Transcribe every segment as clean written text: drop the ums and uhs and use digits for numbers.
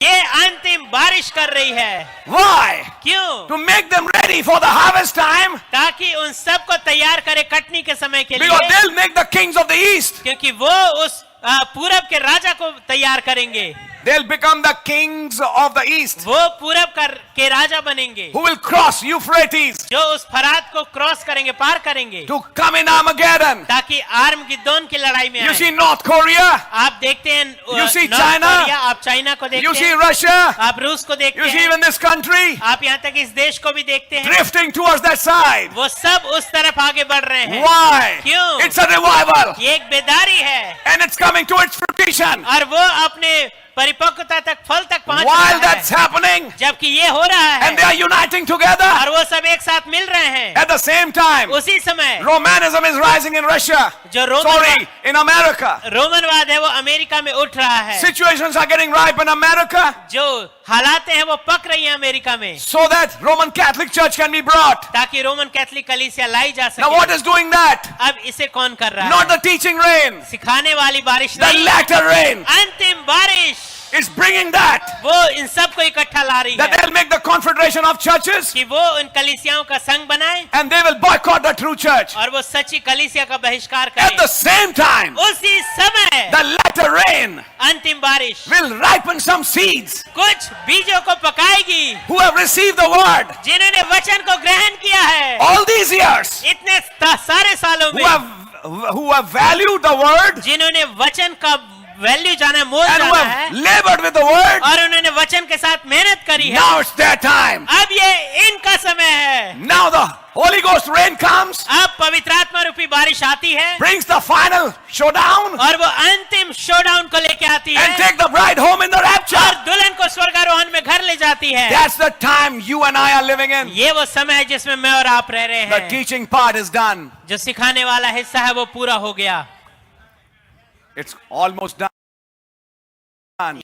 ये अंतिम बारिश कर रही है. Why? क्यों? To make them ready for the harvest time. ताकि उन सब को तैयार करे कटनी के समय के Because लिए. they'll make the kings of the east. क्योंकि वो उस पूरब के राजा को तैयार करेंगे. They'll become the kings of the east. वो पूरब के राजा बनेंगे. Who will cross Euphrates जो उस फरात को क्रॉस करेंगे, पार करेंगे. to come in Armageddon. ताकि आर्मगिद्दोन की लड़ाई में You आए. see North Korea. आप देखते हैं You see north China. Korea, आप चाइना को देखते You see हैं. Russia. आप रूस को देखते You see हैं. even this country आप यहाँ तक इस देश को भी देखते हैं. drifting towards that side. वो सब उस तरफ आगे बढ़ रहे हैं. Why? क्यों? It's a revival. ये एक बेदारी है. And it's coming to its fruition. और वो अपने परिपक्वता तक, फल तक पहुंच While रहा that's है. happening, जबकि ये हो रहा है and they are uniting together, और वो सब एक साथ मिल रहे हैं. at the same time, उसी समय Romanism is rising in Russia. जो Sorry, in America. रोमनवाद है वो अमेरिका में उठ रहा है. Situations are getting ripe in America जो हालात हैं वो पक रही हैं अमेरिका में, so that Roman Catholic Church can be brought. ताकि रोमन कैथोलिक कलीसिया लाई जा Now what सके. is doing that? अब इसे कौन कर रहा Not है? the teaching rain, सिखाने वाली बारिश the नहीं, latter rain. अंतिम बारिश. It's bringing that. वो इन सब को इकट्ठा ला रही That है they'll make the confederation of churches कि वो उन कलीसियाओं का संग बनाए and they will boycott the true church. और वो सच्ची कलीसिया का बहिष्कार At the करें. same time, उसी समय the latter rain अंतिम बारिश will ripen some seeds कुछ बीजों को पकाएगी who have received the word जिन्होंने वचन को ग्रहण किया है all these years, इतने सारे सालों में, who have valued the word जिन्होंने वचन का वैल्यू जाना, मोल and who जाना have है labored with the word. और उन्होंने वचन के साथ मेहनत करी है. Now it's their time. अब ये इनका समय है. Now the Holy Ghost rain comes, अब पवित्र आत्मा रूपी बारिश आती है brings the final showdown, और वो अंतिम शोडाउन को लेके आती and है take the bride home in the और rapture. दुल्हन को स्वर्गारोहण में घर ले जाती है. That's the time you and I are living in. ये वो समय है जिसमें मैं और आप रह रहे The हैं. teaching part is done. जो सिखाने वाला हिस्सा है वो पूरा हो गया. It's almost done.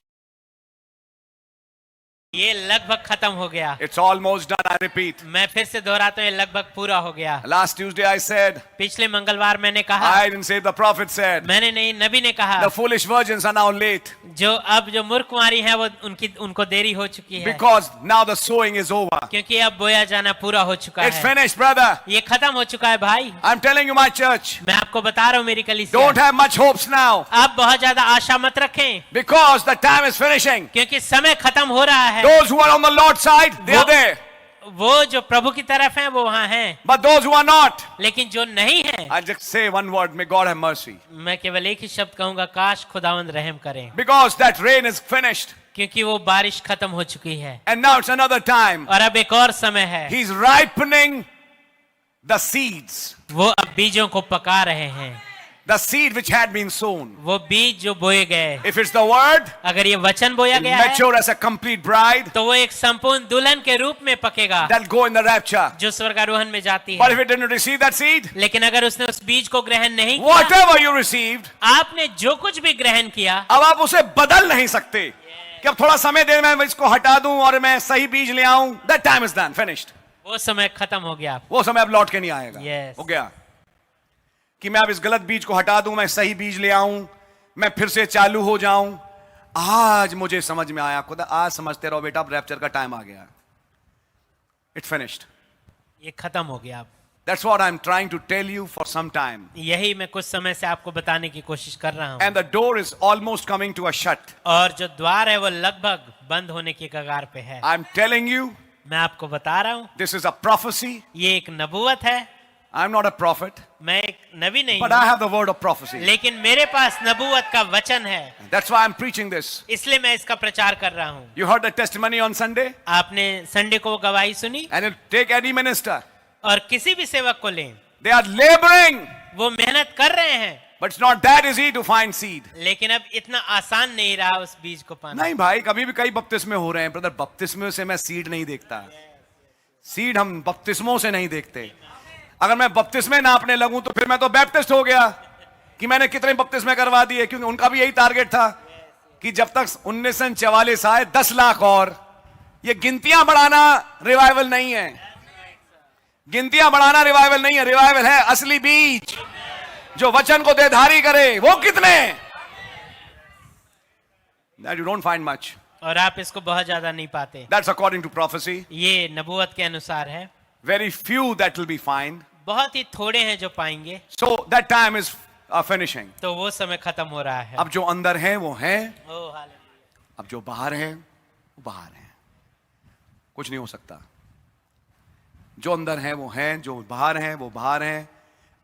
ये लगभग खत्म हो गया. It's almost done, I repeat. मैं फिर से दोहराता हूँ, ये लगभग पूरा हो गया. Last Tuesday I said, पिछले मंगलवार मैंने कहा, I didn't say, the prophet said, मैंने नहीं, नबी ने कहा, the foolish virgins are now late जो मूर्ख कुंवारी हैं वो उनको देरी हो चुकी है. because now the sowing is over. क्योंकि अब बोया जाना पूरा हो चुका It's है. finished, brother. ये खत्म हो चुका है भाई. I'm telling you, my church, मैं आपको बता रहा हूँ मेरी don't कलीसिया, have much hopes now आप बहुत ज्यादा आशा मत रखें because the time is finishing. क्योंकि समय खत्म हो रहा है. Those who are on the Lord's side, they are there. वो जो प्रभु की तरफ हैं वो वहाँ हैं, But those who are not, लेकिन जो नहीं हैं, I'll just say one word, may God have mercy. मैं केवल एक ही शब्द कहूंगा, काश खुदावंद रहम करें. Because that rain is finished. क्योंकि वो बारिश खत्म हो चुकी है And now it's another time. और अब एक और समय है. He's ripening the seeds. वो अब बीजों को पका रहे हैं. The seed which had been sown. वो बीज जो बोए गए, If it's the word, अगर ये वचन बोया it'll गया है mature as a complete bride तो वो एक संपूर्ण दुल्हन के रूप में पकेगा that'll go in the rapture. जो स्वर्गारोहण में जाती But है. if it didn't receive that seed, लेकिन अगर उसने उस बीज को ग्रहण नहीं किया, whatever you received, आपने जो कुछ भी ग्रहण किया, अब आप उसे बदल नहीं सकते कि अब थोड़ा समय दे, मैं इसको हटा दूं और मैं सही बीज ले आऊं. That time is done, finished. वो समय खत्म हो गया. वो समय अब लौट के नहीं आएगा. Yes. हो गया कि मैं अब इस गलत बीज को हटा दूं, मैं सही बीज ले आऊं, मैं फिर से चालू हो जाऊं. आज मुझे समझ में आया, खुदा आज समझते रहो बेटा, अब रैप्चर का टाइम आ गया. It's finished. ये खत्म हो गया. That's what I'm trying to tell you for some time. यही मैं कुछ समय से आपको बताने की कोशिश कर रहा हूँ. And the door is almost coming to a shut. और जो द्वार है वो लगभग बंद होने की कगार पे है. I'm telling you, मैं आपको बता रहा हूँ, this is a prophecy. ये एक नबूवत है. I'm not a prophet, मैं एक नबी नहीं but हूँ, I have the word of prophecy. लेकिन मेरे पास नबूवत का वचन है. That's why I'm preaching this. इसलिए मैं इसका प्रचार कर रहा हूँ. You heard the testimony on Sunday? आपने संडे को गवाही सुनी, And you take any minister. और किसी भी सेवक को लें, They are laboring, वो मेहनत कर रहे हैं, but it's not that easy to find seed. लेकिन अब इतना आसान नहीं रहा उस बीज को पाना. नहीं भाई, कभी भी कई बपतिस्मे हो रहे हैं ब्रदर, बपतिस्मे से मैं सीड नहीं देखता. सीड हम बपतिस्मों से नहीं देखते. अगर मैं बपतिस्मे नापने लगूं तो फिर मैं तो बैप्टिस्ट हो गया कि मैंने कितने बपतिस्मे करवा दिए, क्योंकि उनका भी यही टारगेट था कि जब तक 1944 आए 10 लाख और. ये गिनतियां बढ़ाना रिवाइवल नहीं है. गिनतियां बढ़ाना रिवाइवल नहीं है. रिवाइवल है असली बीज जो वचन को देधारी करे. वो कितने? That you don't find much. और आप इसको बहुत ज्यादा नहीं पाते. That's according to prophecy. ये नबूवत के अनुसार है. Very few that will be found. बहुत ही थोड़े हैं जो पाएंगे. So that time is finishing. तो वो समय खत्म हो रहा है. अब जो अंदर हैं वो हैं, ओह हालेलुया. अब जो बाहर हैं वो बाहर हैं. कुछ नहीं हो सकता. जो अंदर हैं वो हैं, जो बाहर हैं वो बाहर हैं.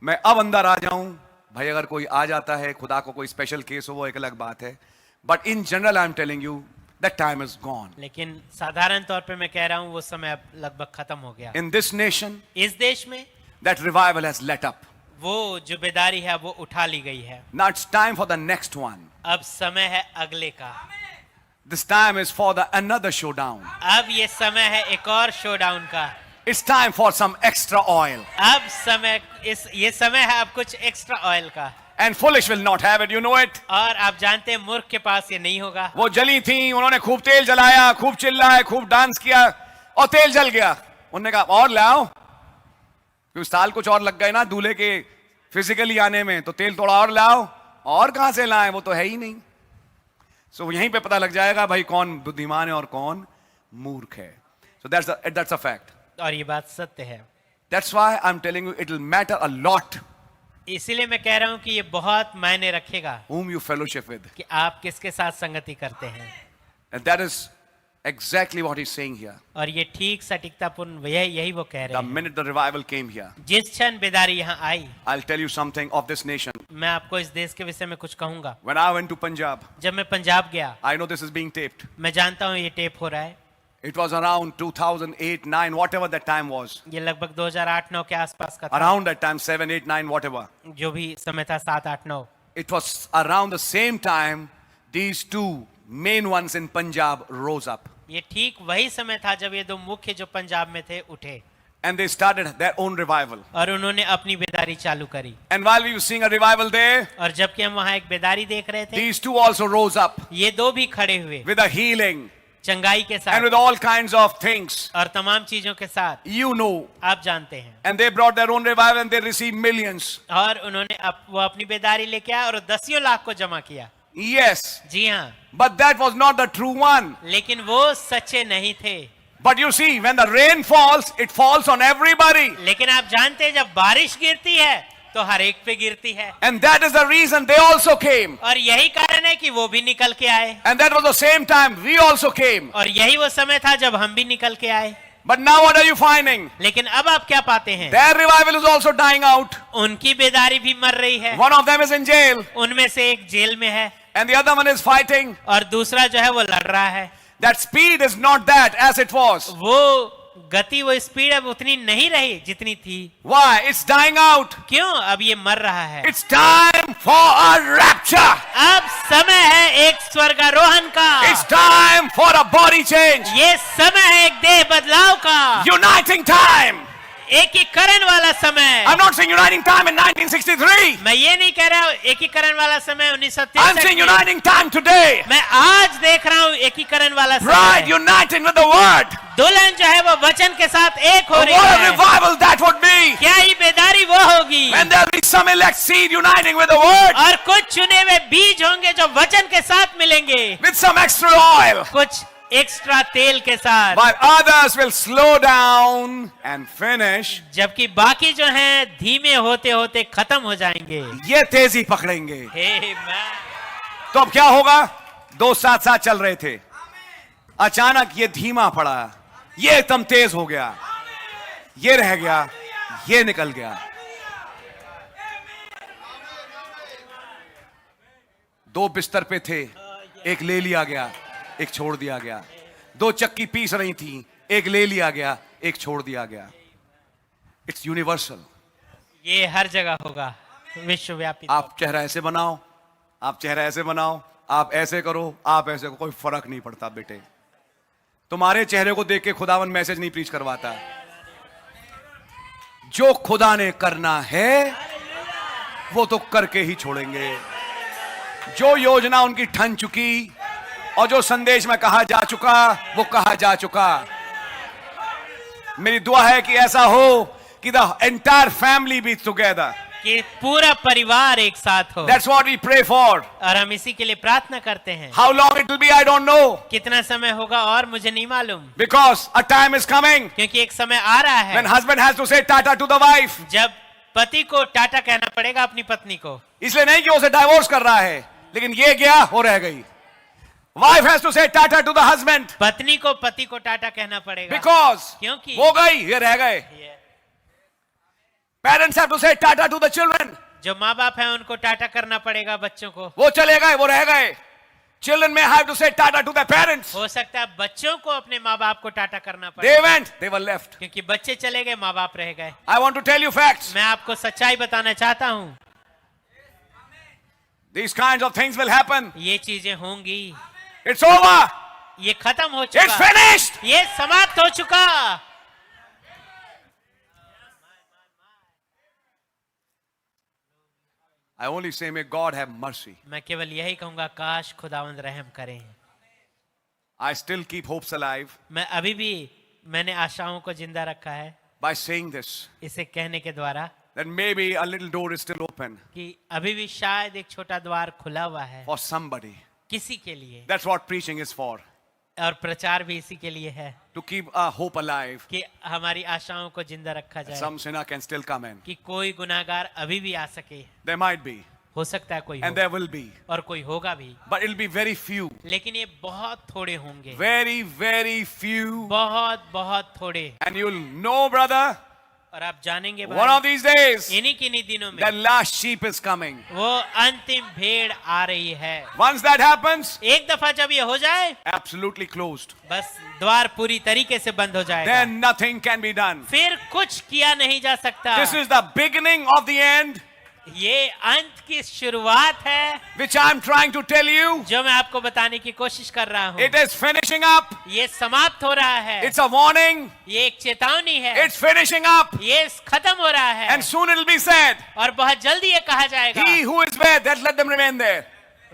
मैं अब अंदर आ जाऊं, भाई अगर कोई आ जाता है, खुदा को कोई स्पेशल केस हो, वो एक अलग बात है. But in general I am telling you that time is gone. लेकिन साधारण तौर पे मैं कह रहा हूँ वो समय अब लगभग खत्म हो गया. इन दिस नेशन इस देश में that revival has let up. वो जो बेदारी है वो उठा ली गई है. Now it's time for the next one. अब समय है अगले का. This time is for the another showdown. अब ये समय है एक और शोडाउन का. It's time for some extra oil. अब ये समय है अब कुछ एक्स्ट्रा ऑयल का. And foolish will not have it, you know it. और आप जानते हैं मूर्ख के पास ये नहीं होगा. वो जली थी, उन्होंने खूब तेल जलाया, खूब चिल्लाया, खूब डांस किया और तेल जल गया. उन्होंने कहा और लाओ, क्योंकि साल कुछ और लग गए ना दूल्हे के फिजिकली आने में, तो तेल थोड़ा और लाओ. और कहां से लाएं, वो तो है ही नहीं. सो यहीं पे पता लग जाएगा भाई कौन बुद्धिमान है और कौन मूर्ख है. So that's a fact. और ये बात सत्य है. That's why I'm telling you it will matter a lot इसीलिए मैं कह रहा हूं कि ये बहुत मायने रखेगा whom you fellowship with. कि आप किसके साथ संगति करते हैं. And that is exactly what he's saying here. और ये ठीक सटीकतापूर्ण यही वो कह रहे The हैं. minute the revival came here, जिस क्षण बेदारी यहाँ आई, I'll tell you something of this nation. मैं आपको इस देश के विषय में कुछ कहूंगा. When I went to Punjab, जब मैं पंजाब गया, I know this is being taped. मैं जानता हूँ ये टेप हो रहा है. It was around 2008, 9, whatever that time was. ये लगभग 2008-9 के आसपास का था. Around that time, 7, 8, 9, whatever. जो भी समय था 7-8-9. It was around the same time these two main ones in Punjab rose up. ये ठीक वही समय था जब ये दो मुख्य जो पंजाब में थे उठे. And they started their own revival. और उन्होंने अपनी बेदारी चालू करी. And while we were seeing a revival there, और जबकि हम वहाँ एक बेदारी देख रहे थे, these two also rose up ये दो भी खड़े हुए with a healing चंगाई के and साथ with all kinds of things. और तमाम चीजों के साथ. You know. आप जानते हैं. And they brought their own revival and they received millions. और उन्होंने वो अपनी बेदारी लेके आए और 10 लाख को जमा किया. Yes. जी हाँ. But that was not the true one. लेकिन वो सच्चे नहीं थे. But you see, when the rain falls, it falls on everybody. लेकिन आप जानते हैं जब बारिश गिरती है तो हर एक पे गिरती है. And that is the reason they also came. और यही कारण है कि वो भी निकल के आए. And that was the same time we also came. और यही वो समय था जब हम भी निकल के आए. But now what are you finding? लेकिन अब आप क्या पाते हैं? Their revival is also dying out. उनकी बेदारी भी मर रही है. One of them is in jail. उनमें से एक जेल में है. And the other one is fighting. और दूसरा जो है वो लड़ रहा है. That speed is not that as it was. वो गति वो स्पीड अब उतनी नहीं रही जितनी थी. Why? It's dying out. क्यों? अब ये मर रहा है. It's time for a rapture. अब समय है एक स्वर्गारोहण का. It's time for a body change. ये समय है एक देह बदलाव का. Uniting time. एकीकरण वाला समय. I'm not saying uniting time in 1963. मैं ये नहीं कह रहा हूँ एकीकरण वाला समय 1963. I'm saying uniting time today. मैं आज देख रहा हूँ एकीकरण वाला समय. Bride uniting with the word. दुल्हन जो है वो वचन के साथ एक हो रही What a है. revival that would be. क्या ही बेदारी वो होगी. When there will be some elect seed uniting with the word. और कुछ चुने हुए बीज होंगे जो वचन के साथ मिलेंगे. With some extra oil. कुछ एक्स्ट्रा तेल के साथ. While others will slow down and finish. जबकि बाकी जो हैं धीमे होते होते खत्म हो जाएंगे. ये तेजी पकड़ेंगे. Amen. तो अब क्या होगा? दो साथ साथ चल रहे थे, अचानक ये धीमा पड़ा, ये एकदम तेज हो गया, ये रह गया, ये निकल गया. दो बिस्तर पे थे, एक ले लिया गया, एक छोड़ दिया गया. दो चक्की पीस रही थी, एक ले लिया गया, एक छोड़ दिया गया. It's universal. ये हर जगह होगा, विश्वव्यापी. आप चेहरा ऐसे बनाओ, आप चेहरा ऐसे बनाओ, आप ऐसे करो, आप ऐसे करो, कोई फर्क नहीं पड़ता बेटे. तुम्हारे चेहरे को देख के खुदावन मैसेज नहीं प्रीच करवाता. जो खुदा ने करना है वो तो करके ही छोड़ेंगे. जो योजना उनकी ठन चुकी और जो संदेश में कहा जा चुका वो कहा जा चुका. मेरी दुआ है कि ऐसा हो कि the entire family be together. कि पूरा परिवार एक साथ हो। That's what we pray for. और हम इसी के लिए प्रार्थना करते हैं। How long it will be, I don't know. कितना समय होगा और मुझे नहीं मालूम, Because a time is coming क्योंकि एक समय आ रहा when है husband has to say tata to the wife. जब पति को टाटा कहना पड़ेगा अपनी पत्नी को। इसलिए नहीं कि उसे डाइवोर्स कर रहा है, लेकिन ये गया हो रह गई. Wife has to say tata to the husband. पत्नी को पति को टाटा कहना पड़ेगा Because क्योंकि वो गई, ये रह गए. Parents have to say tata to the children. जो माँ बाप हैं उनको टाटा करना पड़ेगा बच्चों को। वो चले गए, वो रह गए. Children may have to say tata to their parents. हो सकता है बच्चों को अपने माँ बाप को टाटा करना They पड़े, went, they were left. क्योंकि बच्चे चले गए, माँ बाप रह गए। I want to tell you facts. मैं आपको सच्चाई बताना चाहता हूँ, These kinds of things will happen. ये चीजें होंगी। It's over. ये खत्म हो It's चुका, finished. ये समाप्त हो चुका। I only say may God have mercy. मैं केवल यही कहूंगा, काश खुदावंद रहम करें। I still keep hopes alive मैं अभी भी मैंने आशाओं को जिंदा रखा है by saying this, इसे कहने के द्वारा, that maybe a little door is still open कि अभी भी शायद एक छोटा द्वार खुला हुआ है for somebody. किसी के लिए, That's what preaching is for. और प्रचार भी इसी के लिए है To keep our hope alive. कि हमारी आशाओं को जिंदा रखा जाए, Some sinner can still come in. कि कोई गुनाहगार अभी भी आ सके। There might be. हो सकता है कोई And हो, there will be. और कोई होगा भी, But it'll be very few. लेकिन ये बहुत थोड़े होंगे, Very, very few. बहुत बहुत थोड़े। And you'll know, brother, और आप जानेंगे one of भाई, these days, इन्हीं किन्हीं दिनों में that last sheep is coming. वो अंतिम भेड़ आ रही है। Once that happens, एक दफा जब ये हो जाए, absolutely closed. बस द्वार पूरी तरीके से बंद हो जाएगा, Then nothing can be done. फिर कुछ किया नहीं जा सकता। This is the beginning of the end, ये अंत की शुरुआत है, which I'm trying to tell you. जो मैं आपको बताने की कोशिश कर रहा हूँ। It is finishing up. ये समाप्त हो रहा है, It's a warning. ये एक चेतावनी है, It's finishing up. ये खत्म हो रहा है, And soon it'll be said, और बहुत जल्दी ये कहा जाएगा, he who is where, that let them remain there.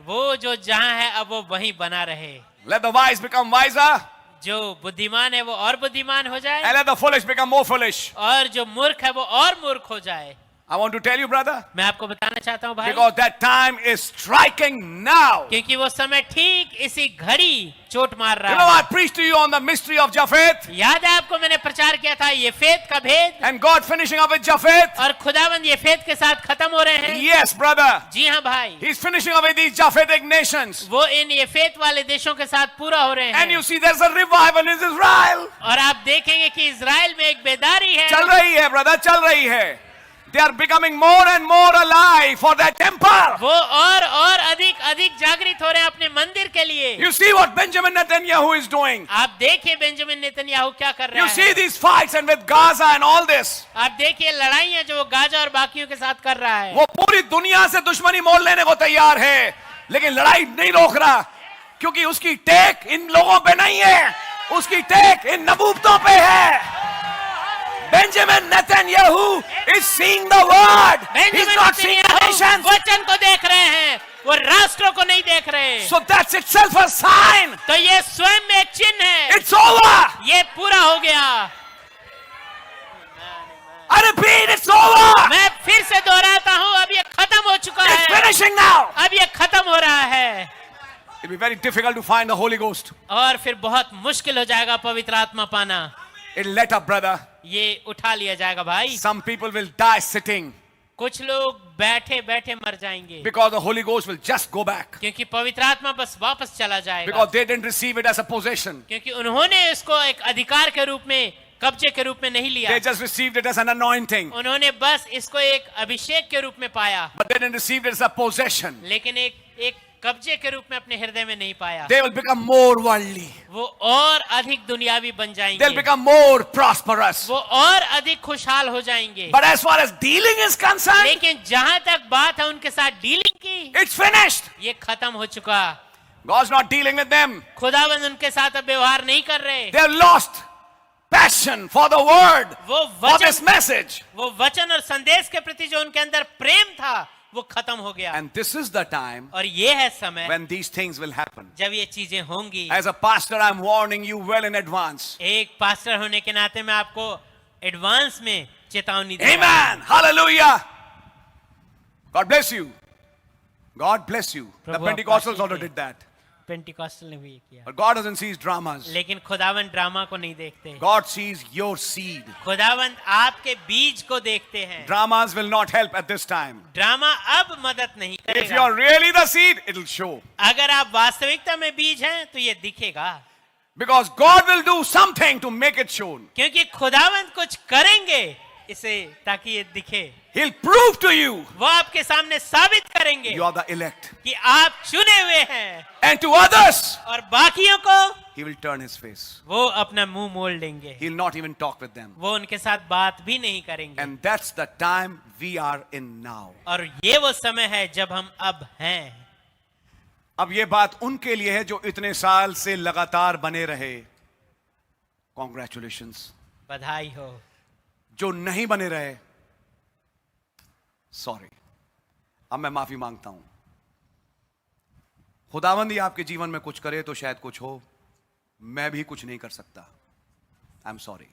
वो जो जहाँ है अब वो वहीं बना रहे। Let the wise become wiser, जो बुद्धिमान है वो और बुद्धिमान हो जाए, and let the foolish become more foolish. और जो मूर्ख है वो और मूर्ख हो जाए। I want to tell you, brother, मैं आपको बताना चाहता हूँ भाई, because that time is striking now. क्योंकि वो समय ठीक इसी घड़ी चोट मार You know, रहा I है। preached to you on the mystery of Japheth, याद है आपको मैंने प्रचार किया था येफेत का भेद, and God finishing up with Japheth. और खुदावंद येफेत के साथ खत्म हो रहे हैं। Yes, brother. जी हाँ भाई, He's finishing up with these Japhethic nations. वो इन येफेत वाले देशों के साथ पूरा हो रहे And हैं। you see, there's a revival in Israel. और आप देखेंगे कि इजराइल में एक बेदारी है, चल रही है, brother, चल रही है. They are becoming more and more alive for their temple. वो और अधिक अधिक जागृत हो रहे हैं अपने मंदिर के लिए। You see what Benjamin Netanyahu is doing. आप देखिए बेंजामिन नेतन्याहू क्या कर रहा You see है। these fights and with Gaza and all this. आप देखिए लड़ाइयाँ जो वो गाजा और बाकियों के साथ कर रहा है। वो पूरी दुनिया से दुश्मनी मोल लेने को तैयार है, लेकिन लड़ाई नहीं रोक रहा, क्योंकि उसकी टेक इन लोगों पे नहीं है, उसकी टेक इन नबूवतों पे है. Benjamin Netanyahu is seeing the word. He's not seeing the nations. वचन को देख रहे हैं, वो राष्ट्रों को नहीं देख रहे। So that's itself a sign. तो ये स्वयं में एक चिन्ह है, It's over. ये पूरा हो गया। I repeat, it's over. मैं फिर से दोहराता हूँ, अब ये खत्म हो चुका It's है, finishing now. अब ये खत्म हो रहा है। It'll be very difficult to find the Holy Ghost. और फिर बहुत मुश्किल हो जाएगा पवित्र आत्मा पाना। It'll let up, brother. ये उठा लिया जाएगा भाई। Some people will die sitting कुछ लोग बैठे बैठे मर जाएंगे, because the Holy Ghost will just go back. क्योंकि पवित्र आत्मा बस वापस चला जाएगा, Because they didn't receive it as a possession. क्योंकि उन्होंने इसको एक अधिकार के रूप में, कब्जे के रूप में नहीं लिया। They just received it as an anointing. उन्होंने बस इसको एक अभिषेक के रूप में पाया, But they didn't receive it as a possession. लेकिन एक कब्जे के रूप में अपने हृदय में नहीं पाया। They will become more worldly. वो और अधिक दुनियावी बन जाएंगे, They'll become more prosperous. वो और अधिक खुशहाल हो जाएंगे। But as far as dealing is concerned, लेकिन जहां तक बात है उनके साथ डीलिंग की, it's finished. ये खत्म हो चुका। God's not dealing with them. खुदावंद उनके साथ अब व्यवहार नहीं कर रहे। They've lost passion for the word, for this message. वो वचन और संदेश के प्रति जो उनके अंदर प्रेम था वो खत्म हो गया। And this is the time और ये है समय when these things will happen. जब ये चीजें होंगी। As a pastor, I'm warning you well in advance. एक पास्टर होने के नाते मैं आपको एडवांस में चेतावनी दे रहा हूं। Amen. Hallelujah. God bless you. God bless you. The प्रभु आपको Pentecostals Ashish also they. did that. Pentecostal ने भी ये किया, But God doesn't see dramas. लेकिन खुदावंद ड्रामा को नहीं देखते। God sees your seed. खुदावंद आपके बीज को देखते हैं। Dramas will not help at this time. Drama अब मदद नहीं If करेगा। you're really the seed, it'll show. अगर आप वास्तविकता में बीज हैं तो ये दिखेगा, Because God will do something to make it shown. क्योंकि खुदावंद कुछ करेंगे इसे ताकि ये दिखे। He'll prove to you वो आपके सामने साबित करेंगे you are the elect. कि आप चुने हुए हैं, And to others, और बाकियों को He will turn His face. वो अपना मुंह मोड़ लेंगे, He'll not even talk with them. वो उनके साथ बात भी नहीं करेंगे। And that's the time we are in now. और ये वो समय है जब हम अब हैं। अब ये बात उनके लिए है जो इतने साल से लगातार बने रहे। Congratulations. बधाई हो। जो नहीं बने रहे, सॉरी, अब मैं माफी मांगता हूं। खुदावंद ही आपके जीवन में कुछ करे तो शायद कुछ हो, मैं भी कुछ नहीं कर सकता। I am sorry.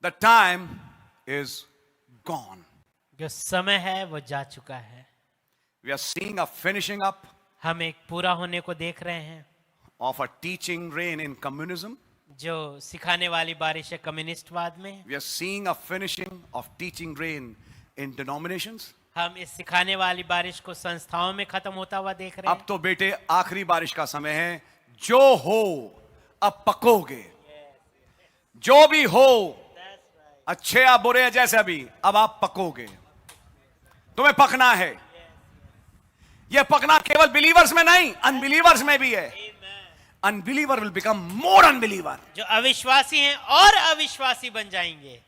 The time is gone. जो समय है वो जा चुका है। We are seeing a finishing up हम एक पूरा होने को देख रहे हैं of a teaching reign in communism. जो सिखाने वाली बारिश है कम्युनिस्टवाद में। We are seeing a finishing of teaching rain in denominations. हम इस सिखाने वाली बारिश को संस्थाओं में खत्म होता हुआ देख रहे अब हैं। तो बेटे आखिरी बारिश का समय है। जो हो अब पकोगे, जो भी हो, अच्छे या बुरे या जैसे भी, अब आप पकोगे। तुम्हें पकना है। यह पकना केवल बिलीवर्स में नहीं, अनबिलीवर्स में भी है। Unbeliever will become more unbeliever. जो अविश्वासी हैं और अविश्वासी बन जाएंगे।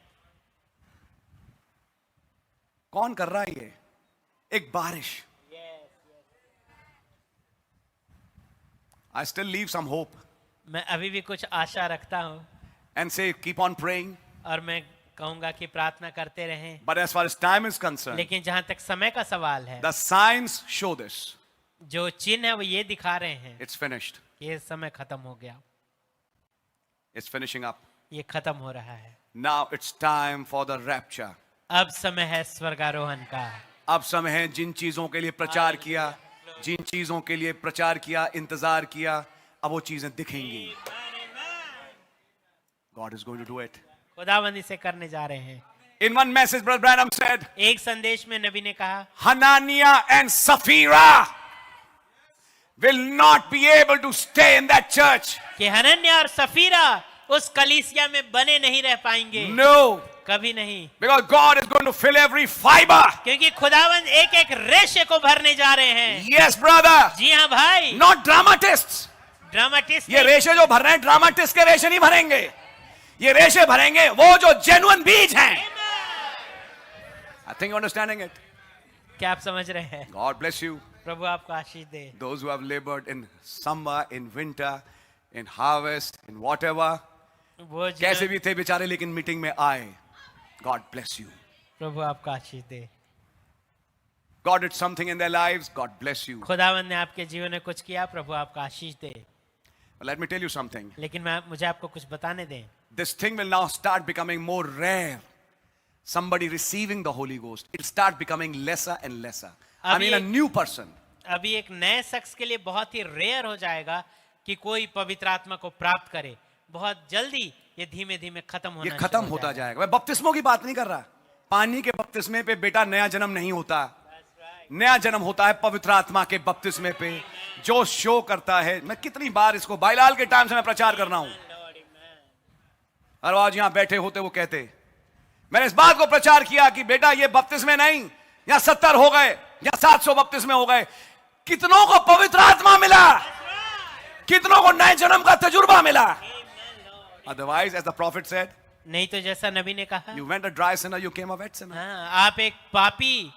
कौन कर रहा है ये? एक बारिश। I still leave some hope मैं अभी भी कुछ आशा रखता हूं, and say keep on praying. और मैं कहूंगा कि प्रार्थना करते रहें। But as far as time is concerned, लेकिन जहां तक समय का सवाल है, the signs show this. जो चिन्ह है वो ये दिखा रहे हैं It's finished. कि ये समय खत्म हो गया, It's finishing up. ये खत्म हो रहा है। Now it's time for the rapture. अब समय है स्वर्गारोहण का। अब समय है जिन चीजों के लिए प्रचार किया, जिन चीजों के लिए प्रचार किया, इंतजार किया, अब वो चीजें दिखेंगी। God is going to do it. खुदावंद इसे करने जा रहे हैं। In one message, Brother Branham said, एक संदेश में नबी ने कहा, Hananiah and Sapphira will not be able to stay in that church. कि हनन्याह और सफीरा उस कलीसिया में बने नहीं रह पाएंगे। No, कभी नहीं, because God is going to fill every fiber. क्योंकि खुदावंद एक एक रेशे को भरने जा रहे हैं। Yes, brother. जी हाँ भाई, Not dramatists. ड्रामाटिस्ट ये रेशे जो भर रहे हैं, ड्रामाटिस्ट के रेशे नहीं भरेंगे। ये रेशे भरेंगे वो जो जेन्युइन बीज हैं। I think you're understanding it. क्या आप समझ रहे हैं? God bless you. प्रभु आपको आशीष दे। Those who have labored in summer, in winter, in harvest, in whatever, वो कैसे जो भी थे बेचारे लेकिन मीटिंग में आए। God bless you. प्रभु आपको आशीष दे। God did something in their lives. God bless you. खुदावंद ने आपके जीवन में कुछ किया, प्रभु आपको आशीष दे। But let me tell you something. लेकिन मुझे आपको कुछ बताने दें। This thing will now start becoming more rare. Somebody receiving the Holy Ghost. It'll start becoming lesser and lesser. I mean, a new person. अभी एक नए शख्स के लिए बहुत ही रेयर हो जाएगा कि कोई पवित्र आत्मा को प्राप्त करे। बहुत जल्दी ये धीमे धीमे खत्म होना ये खत्म होता जाएगा। मैं बपतिस्मों की बात नहीं कर रहा। पानी के बपतिस्मे पे बेटा नया जन्म नहीं होता। नया जन्म होता है पवित्र आत्मा के बपतिस्मे पे, जो शो करता है। मैं कितनी बार इसको बाईलाल के टाइम से मैं प्रचार कर रहा हूं, और आज यहां बैठे होते वो कहते, मैंने इस बात को प्रचार किया कि बेटा ये बपतिस्मे नहीं, या 70 हो गए या 700 बपतिस्मे हो गए, कितनों को पवित्र आत्मा मिला, कितनों को नए जन्म का तजुर्बा मिला। Otherwise, as the prophet said, नहीं तो जैसा नबी ने कहा, you went a dry sinner, you came a wet sinner. हाँ, आप एक पापी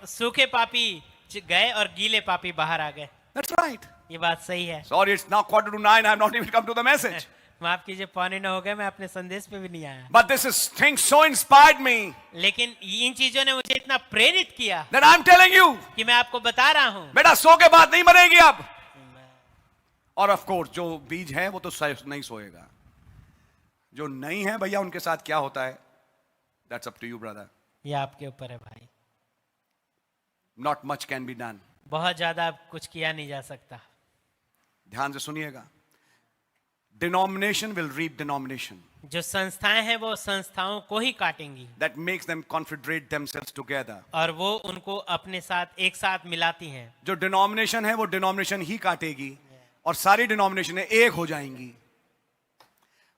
सूखे पापी गए और गीले पापी बाहर आ गए। That's right. ये बात सही है। Sorry, it's now 8:45. I have not even come to the message. माफ कीजिए, 8:45 हो गए, मैं अपने संदेश पे भी नहीं आया। But this is thing so inspired me लेकिन इन चीजों ने मुझे इतना प्रेरित किया that I'm telling you, कि मैं आपको बता रहा हूँ। बेटा सो के बाद नहीं बनेगी अब। और ऑफ कोर्स जो बीज है वो तो नहीं सोएगा। जो नहीं है भैया, उनके साथ क्या होता है, That's up to you, brother. ये आपके ऊपर है भाई. Not much can be done. बहुत ज्यादा अब कुछ किया नहीं जा सकता. ध्यान से सुनिएगा. Denomination will reap denomination. जो संस्थाएं हैं वो संस्थाओं को ही काटेंगी. That makes them confederate themselves together. और वो उनको अपने साथ एक साथ मिलाती हैं. जो denomination है वो denomination ही काटेगी और सारी denomination एक हो जाएंगी.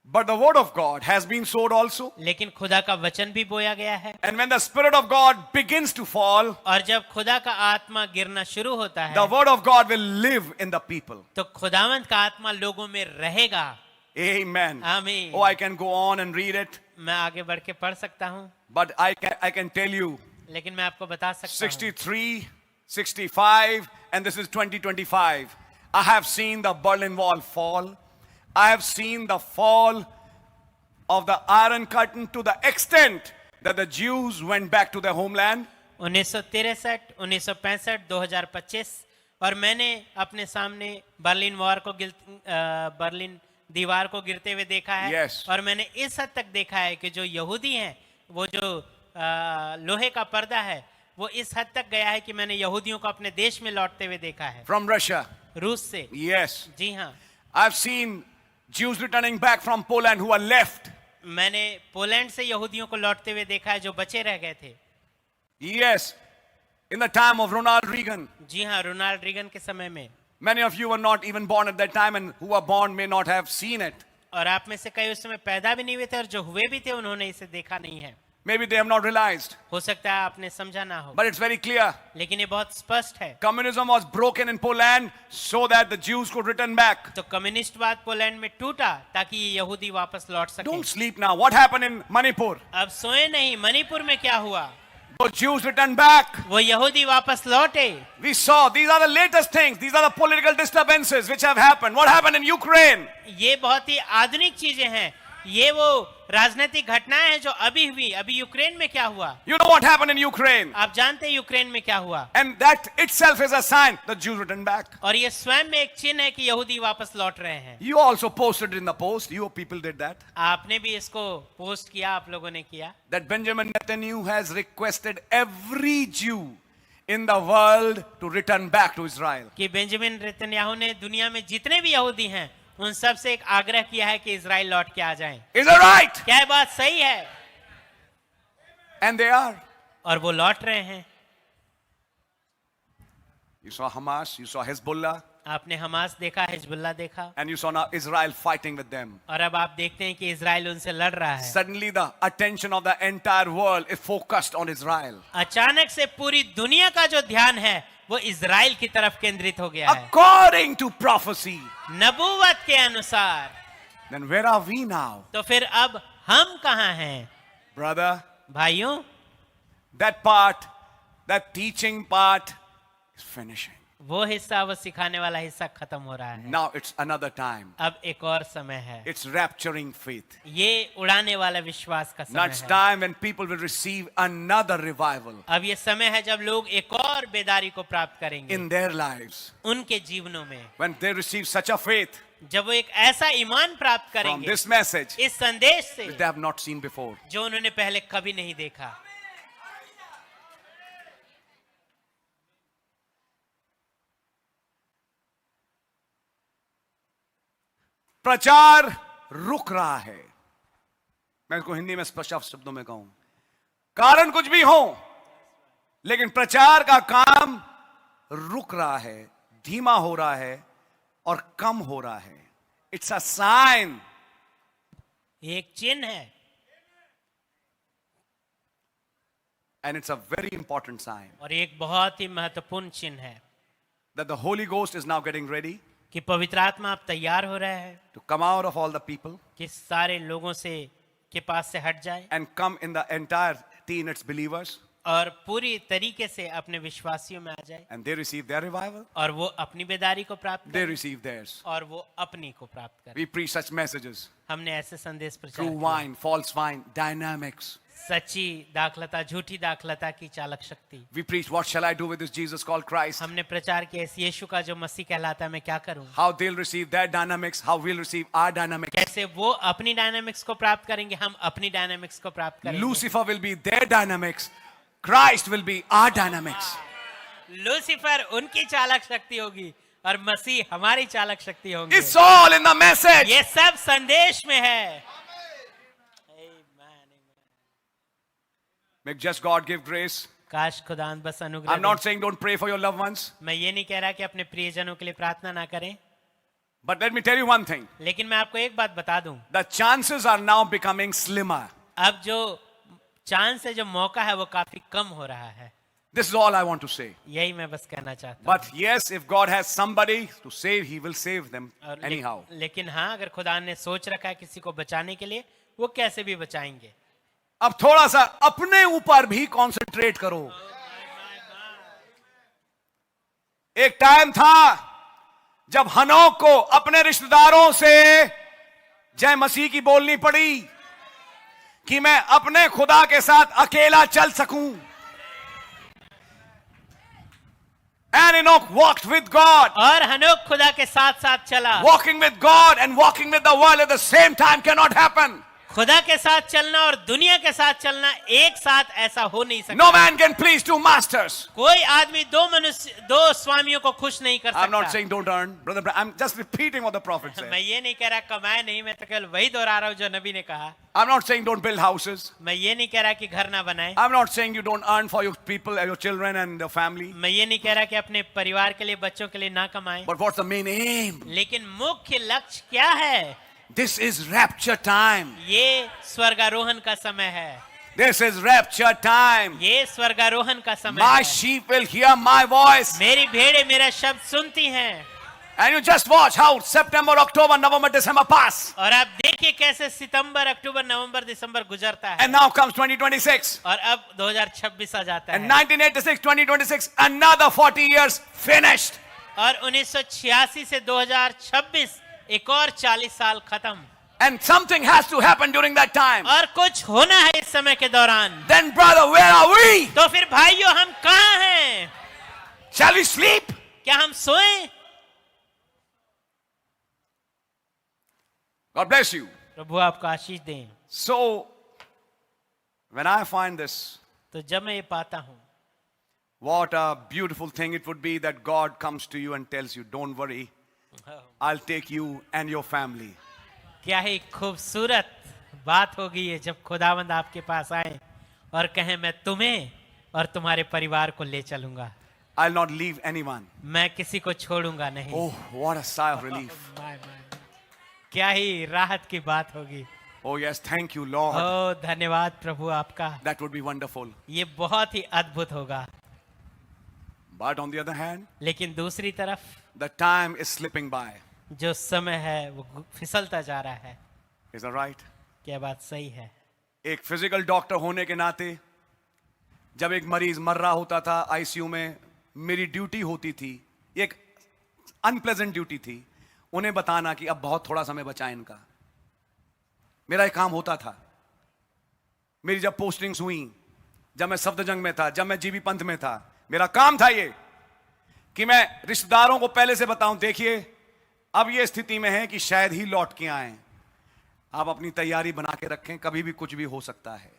But the word of God has been sowed also. लेकिन खुदा का वचन भी बोया गया है. And when the spirit of God begins to fall, और जब खुदा का आत्मा गिरना शुरू होता the है word of God will live in the people. तो खुदावंत का आत्मा लोगों में रहेगा. Amen. आमीन. Oh, I can go on and read it, मैं आगे बढ़ के पढ़ सकता हूँ, but I can tell you लेकिन मैं आपको बता सकता हूँ 63, 65, and this is 2025. I have seen the Berlin Wall fall. I have seen the fall of the Iron Curtain to the extent that the Jews went back to their homeland. 1963, 1965, 2025 और मैंने अपने सामने बर्लिन दीवार को गिरते हुए देखा है. Yes. और मैंने इस हद तक देखा है कि जो यहूदी हैं वो जो लोहे का पर्दा है वो इस हद तक गया है कि मैंने यहूदियों को अपने देश में लौटते हुए देखा है. From Russia. रूस से. Yes. जी हाँ. I've seen Jews returning back from Poland who are left. मैंने पोलैंड से यहूदियों को लौटते हुए देखा है जो बचे रह गए थे. Yes. In the time of Ronald Reagan. जी हाँ, रोनाल्ड रीगन के समय में. Many of you were not even born at that time, and who were born may not have seen it. और आप में से कई उस समय पैदा भी नहीं हुए थे और जो हुए भी थे उन्होंने इसे देखा नहीं है. Maybe they have not realized. हो सकता है आपने समझा ना हो, But it's very clear. लेकिन ये बहुत स्पष्ट है. Communism was broken in Poland so that the Jews could return back. तो कम्युनिस्टवाद पोलैंड में टूटा ताकि ये यहूदी वापस लौट सके. Don't sleep now. What happened in Manipur? अब सोए नहीं. मणिपुर में क्या हुआ? Those Jews returned back. वो यहूदी वापस लौटे. We saw these are the latest things. These are the political disturbances which have happened. What happened in Ukraine? ये बहुत ही आधुनिक चीजें हैं. ये वो राजनीतिक घटनाएं हैं जो अभी हुई. अभी यूक्रेन में क्या हुआ? You know what happened in Ukraine? आप जानते हैं यूक्रेन में क्या हुआ? And that itself is a sign the Jews returned back. और ये स्वयं में एक चिन्ह है कि यहूदी वापस लौट रहे हैं. You also posted in the post. You people did that. आपने भी इसको पोस्ट किया, आप लोगों ने किया. That Benjamin Netanyahu has requested every Jew in the world to return back to Israel. कि बेंजामिन नेतन्याहू ने दुनिया में जितने भी यहूदी हैं उन सब से एक आग्रह किया है कि इजराइल लौट के आ जाएं. Is that right? क्या ये बात सही है? And they are. और वो लौट रहे हैं. You saw Hamas, you saw Hezbollah, आपने हमास देखा, हिजबुल्लाह देखा, and you saw now Israel fighting with them. और अब आप देखते हैं कि इजराइल उनसे लड़ रहा है. Suddenly the attention of the entire world is focused on Israel. अचानक से पूरी दुनिया का जो ध्यान है वो इजराइल की तरफ केंद्रित हो गया है. According to prophecy. नबूवत के अनुसार. Then where are we now? तो फिर अब हम कहाँ हैं? Brother, भाइयों, that part, that teaching part is finishing. वो हिस्सा, वो सिखाने वाला हिस्सा खत्म हो रहा है. Now it's another time. अब एक और समय है. It's rapturing faith. ये उड़ाने वाला विश्वास का Now समय it's है. time when people will receive another revival अब ये समय है जब लोग एक और बेदारी को प्राप्त करेंगे in their lives. उनके जीवनों में. When they receive such a faith जब वो एक ऐसा ईमान प्राप्त from करेंगे this message इस संदेश से which they have not seen before. जो उन्होंने पहले कभी नहीं देखा. प्रचार रुक रहा है. मैं इसको हिंदी में स्पष्ट शब्दों में कहूं, कारण कुछ भी हो लेकिन प्रचार का काम रुक रहा है, धीमा हो रहा है और कम हो रहा है. It's a sign. एक चिन्ह है and it's a very important sign और एक बहुत ही महत्वपूर्ण चिन्ह है that the Holy Ghost is now getting ready कि पवित्र आत्मा अब तैयार हो रहा है to come out of all the people कि सारे लोगों से के पास से हट जाए and come in the entirety in its believers और पूरी तरीके से अपने विश्वासियों में आ जाए. and they receive their revival. और वो अपनी बेदारी को प्राप्त They करे receive theirs. और वो अपनी को प्राप्त करे. We preach such messages. हमने ऐसे संदेश प्रचार True किए. wine, false wine, dynamics. सच्ची दाखलता झूठी दाखलता की चालक शक्ति। We preached, what shall I do with this Jesus called Christ? हमने प्रचार किया इस यीशु का जो मसीह कहलाता है मैं क्या करूं। How they'll receive their dynamics, how we'll receive our dynamics. कैसे वो अपनी डायनामिक्स को प्राप्त करेंगे, हम अपनी डायनामिक्स को प्राप्त करेंगे। Lucifer will be their dynamics, Christ will be our dynamics. Lucifer उनकी चालक शक्ति होगी और मसीह हमारी चालक शक्ति होंगे। It's all in the message. ये सब संदेश में है। May just God give grace. काश खुदावंद बस अनुग्रह I'm not they. saying don't pray for your loved ones, मैं ये नहीं कह रहा कि अपने प्रियजनों के लिए प्रार्थना ना करें, but let me tell you one thing. लेकिन मैं आपको एक बात बता दूं, The chances are now becoming slimmer. अब जो चांस है, जो मौका है वो काफी कम हो रहा है। This is all I want to say. यही मैं बस कहना चाहता हूँ। But yes, if God has somebody to save, He will save them और anyhow. लेकिन हाँ, अगर खुदा ने सोच रखा है किसी को बचाने के लिए, वो कैसे भी बचाएंगे। अब थोड़ा सा अपने ऊपर भी कॉन्सेंट्रेट करो। एक टाइम था जब हनोक को अपने रिश्तेदारों से जय मसीह की बोलनी पड़ी कि मैं अपने खुदा के साथ अकेला चल सकूं। And Enoch walked with God. और हनोक खुदा के साथ साथ चला। Walking with God and walking with the world at the same time cannot happen. खुदा के साथ चलना और दुनिया के साथ चलना एक साथ ऐसा हो नहीं सकता। No man can please two masters. कोई आदमी दो स्वामियों को खुश नहीं कर सकता। I'm not saying don't earn, brother. I'm just repeating what the prophet said. मैं ये नहीं कह रहा कमाए नहीं, मैं तो केवल वही दोहरा रहा हूँ जो नबी ने कहा। I'm not saying don't build houses. मैं ये नहीं कह रहा कि घर ना बनाए। I'm not saying you don't earn for your people, your children and your family. मैं ये नहीं कह रहा कि अपने परिवार के लिए, बच्चों के लिए ना कमाएं। But what's the main aim? लेकिन मुख्य लक्ष्य क्या है? This is rapture time. ये स्वर्गारोहण का समय है। This is rapture time. ये स्वर्गारोहण का समय My है। sheep will hear my voice. मेरी भेड़ें मेरा शब्द सुनती हैं। And you just watch how September, October, November, December pass. और आप देखिए कैसे सितंबर, अक्टूबर, नवंबर, दिसंबर गुजरता है। And now comes 2026. और अब 2026 आ जाता है। And 1986, 2026, another 40 years finished. और 1986 से 2026 एक और 40 साल खत्म। And something has to happen during that time. और कुछ होना है इस समय के दौरान। Then brother, where are we? तो फिर भाइयों हम कहाँ हैं? Shall we sleep? क्या हम सोएं? God bless you. प्रभु आपको आशीष दें। So, when I find this, तो जब मैं ये पाता हूँ, what a beautiful thing it would be that God comes to you and tells you, don't worry, I'll take you and your family. क्या ही खूबसूरत बात होगी ये जब खुदावंद आपके पास आए और कहे मैं तुम्हें और तुम्हारे परिवार को ले चलूंगा। I'll not leave anyone. मैं किसी को छोड़ूंगा नहीं। Oh, what a sigh of relief. क्या ही राहत की बात होगी। Oh yes, thank you Lord. ओ धन्यवाद प्रभु आपका। That would be wonderful. ये बहुत ही अद्भुत होगा। But on the other hand, लेकिन दूसरी तरफ the time is slipping by. जो समय है वो फिसलता जा रहा है। Is that right? क्या बात सही है? एक फिजिकल डॉक्टर होने के नाते जब एक मरीज मर रहा होता था आईसीयू में, मेरी ड्यूटी होती थी, एक अनप्लेजेंट ड्यूटी थी, उन्हें बताना कि अब बहुत थोड़ा समय बचा है इनका। मेरा एक काम होता था। मेरी जब पोस्टिंग्स हुई, जब मैं सफदरजंग में था, जब मैं जीबी पंथ में था, मेरा काम था ये कि मैं रिश्तेदारों को पहले से बताऊं, देखिए अब ये स्थिति में है कि शायद ही लौट के आए, आप अपनी तैयारी बना के रखें, कभी भी कुछ भी हो सकता है।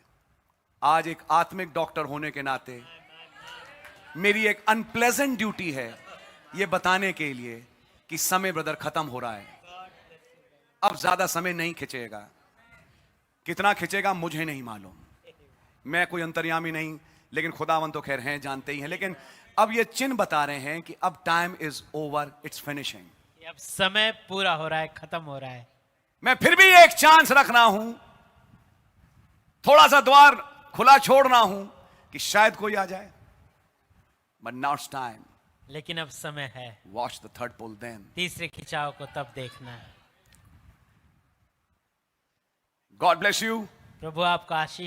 आज एक आत्मिक डॉक्टर होने के नाते मेरी एक अनप्लेजेंट ड्यूटी है ये बताने के लिए कि समय ब्रदर खत्म हो रहा है, अब ज्यादा समय नहीं खिंचेगा। कितना खिंचेगा मुझे नहीं मालूम, मैं कोई अंतर्यामी नहीं, लेकिन खुदावंद तो खैर हैं, जानते ही हैं। लेकिन अब ये चिन्ह बता रहे हैं कि अब time is over, it's finishing. अब समय पूरा हो रहा है, खत्म हो रहा है। मैं फिर भी एक चांस रख रहा हूं, थोड़ा सा द्वार खुला छोड़ रहा हूं कि शायद कोई आ जाए। But now it's time. लेकिन अब समय है। Watch the third pull then. तीसरे खिंचाव को तब देखना है। God bless you. प्रभु आपका आशीष